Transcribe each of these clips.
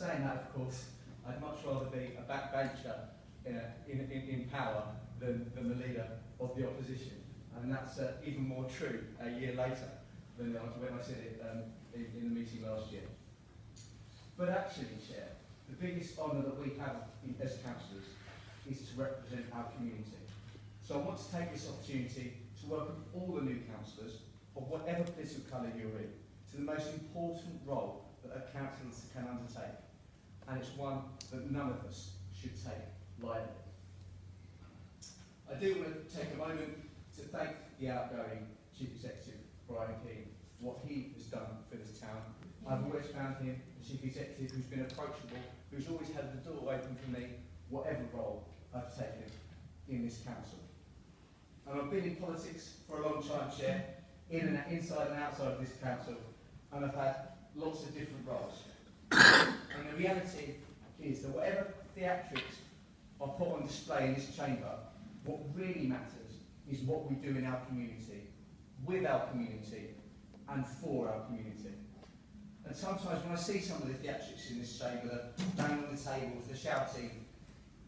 Saying that, of course, I'd much rather be a backbencher in power than the leader of the opposition. And that's even more true a year later than when I said it in the meeting last year. But actually, Chair, the biggest honour that we have as councillors is to represent our community. So I want to take this opportunity to welcome all the new councillors, of whatever political colour you're in, to the most important role that a councillor can undertake. And it's one that none of us should take lightly. I do want to take a moment to thank the outgoing Chief Executive, Brian Keane, what he has done for this town. I've always found him a Chief Executive who's been approachable, who's always had the door open for me, whatever role I've taken in this council. And I've been in politics for a long time, Chair, inside and outside of this council, and I've had lots of different roles. And the reality is that whatever theatrics are put on display in this chamber, what really matters is what we do in our community, with our community, and for our community. And sometimes when I see some of the theatrics in this chamber, the banging on the tables, the shouting,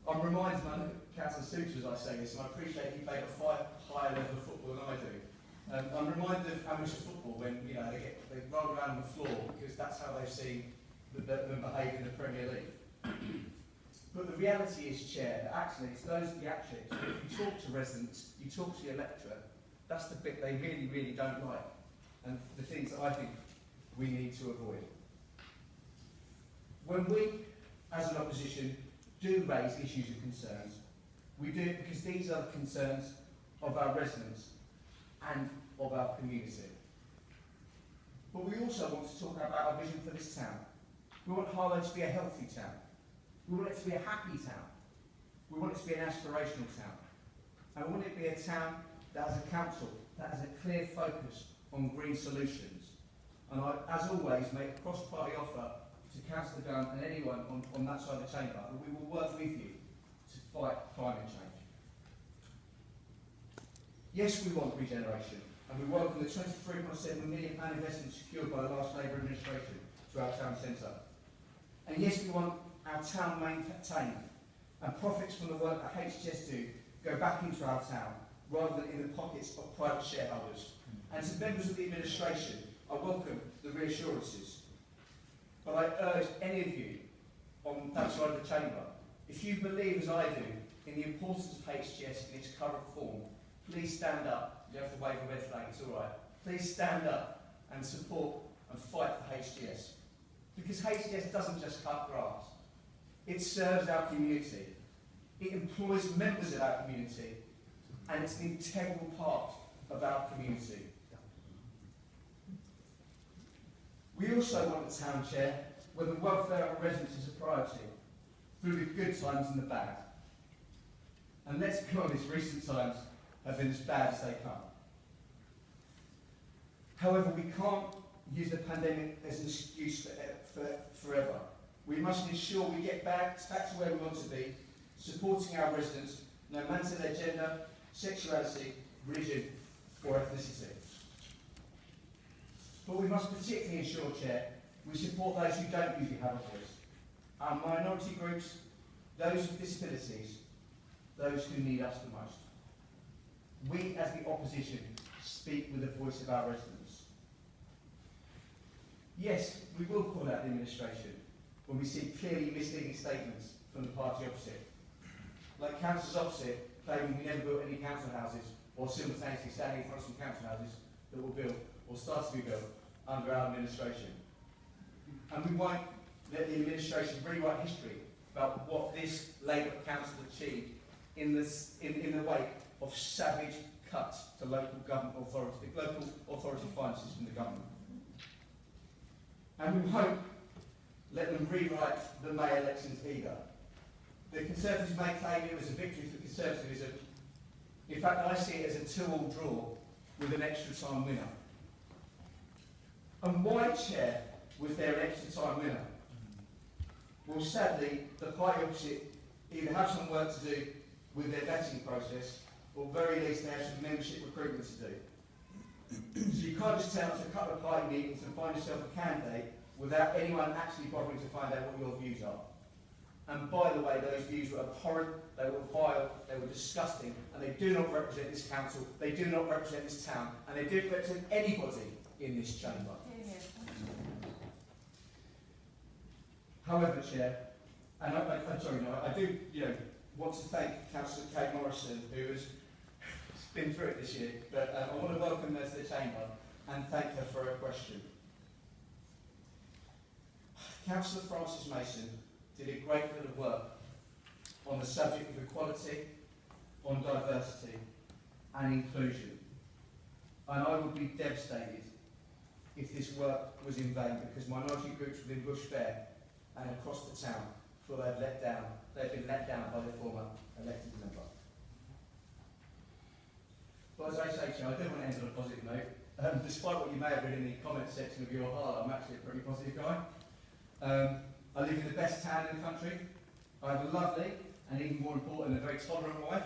I'm reminded, and I look at Councillor Souter as I say this, and I appreciate he played a far higher level of football than I do. I'm reminded of amateur football when they roll around on the floor because that's how they've seen them behave in the Premier League. But the reality is, Chair, that actually it's those theatrics, if you talk to residents, you talk to the electorate, that's the bit they really, really don't like, and the things that I think we need to avoid. When we, as an opposition, do raise issues and concerns, we do it because these are the concerns of our residents and of our community. But we also want to talk about our vision for this town. We want Harlow to be a healthy town. We want it to be a happy town. We want it to be an aspirational town. And we want it to be a town that has a council that has a clear focus on green solutions. And I, as always, make a cross-party offer to Councillor Gunn and anyone on that side of the chamber that we will work with you to fight climate change. Yes, we want regeneration, and we welcome the £23.7 million investment secured by the last Labour administration to our town centre. And yes, we want our town maintained, and profits from the work that HTS do go back into our town, rather than in the pockets of private shareholders. And to members of the administration, I welcome the reassurances. But I urge any of you on that side of the chamber, if you believe as I do in the importance of HTS in its current form, please stand up. You have to wave a red flag, it's all right. Please stand up and support and fight for HTS. Because HTS doesn't just cut grass. It serves our community. It employs members of our community. And it's an integral part of our community. We also want a town, Chair, where the welfare of residents is a priority, through the good times and the bad. And let's be honest, recent times have been as bad as they come. However, we can't use the pandemic as an excuse for forever. We must ensure we get back to where we want to be, supporting our residents, no matter their gender, sexuality, religion, or ethnicity. But we must particularly ensure, Chair, we support those who don't usually have a voice. Our minority groups, those with disabilities, those who need us the most. We, as the opposition, speak with the voice of our residents. Yes, we will call out the administration when we see clearly misleading statements from the party opposite. Like councillors opposite claiming we never built any council houses, or simultaneously standing in front of some council houses that were built or start to be built under our administration. And we won't let the administration rewrite history about what this Labour council achieved in the wake of savage cuts to local authority finances from the government. And we won't let them rewrite the May elections either. The Conservatives may claim it was a victory for Conservatism. In fact, I see it as a 2-2 draw with an extra time winner. And why, Chair, was there an extra time winner? Well, sadly, the party opposite either have some work to do with their vetting process, or very least they have some membership recruitment to do. So you can't just turn up to a couple of party meetings and find yourself a candidate without anyone actually bothering to find out what your views are. And by the way, those views were abhorrent, they were vile, they were disgusting, and they do not represent this council, they do not represent this town, and they don't represent anybody in this chamber. However, Chair, and I do want to thank Councillor Kay Morrison, who has been through it this year, but I want to welcome her to the chamber and thank her for her question. Councillor Francis Mason did a great deal of work on the subject of equality, on diversity and inclusion. And I would be devastated if this work was in vain, because minority groups within Bush Fair and across the town feel they've been let down by their former elected member. But as I say, Chair, I do want to end on a positive note. Despite what you may have read in the comment section of your Harlow, I'm actually a pretty positive guy. I live in the best town in the country. I have a lovely, and even more important, a very tolerant wife.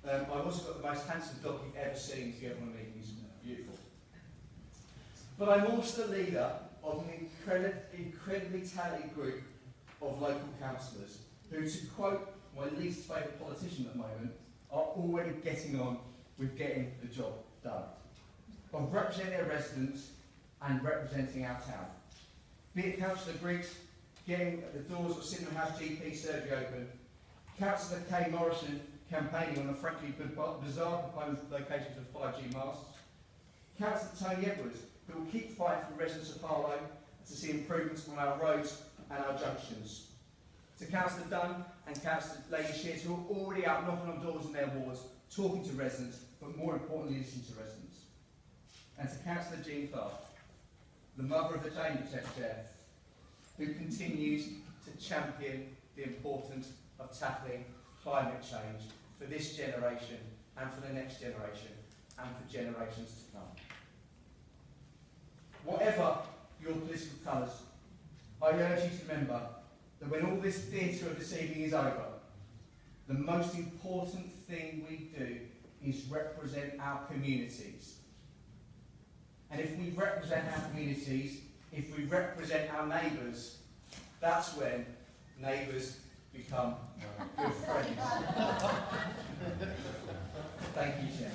I've also got the most handsome dog you've ever seen if you ever want to meet him. He's beautiful. But I'm also the leader of an incredibly talented group of local councillors who, to quote my least favourite politician at the moment, are already getting on with getting the job done. Of representing their residents and representing our town. Be it Councillor Griggs getting the doors of Sydenham House GP surgery open, Councillor Kay Morrison campaigning on the frankly bizarre proposed locations of 5G masts, Councillor Tony Edwards, who will keep fighting for the residents of Harlow to see improvements on our roads and our junctions, to Councillor Dunn and Councillor Lady Shears, who are already out knocking on doors in their wards, talking to residents, but more importantly listening to residents, and to Councillor Jean Clark, the mother of the Chamber Secretary, who continues to champion the importance of tackling climate change for this generation and for the next generation and for generations to come. Whatever your political colours, I urge you to remember that when all this theatre of this evening is over, the most important thing we do is represent our communities. And if we represent our communities, if we represent our neighbours, that's when neighbours become good friends. Thank you, Chair.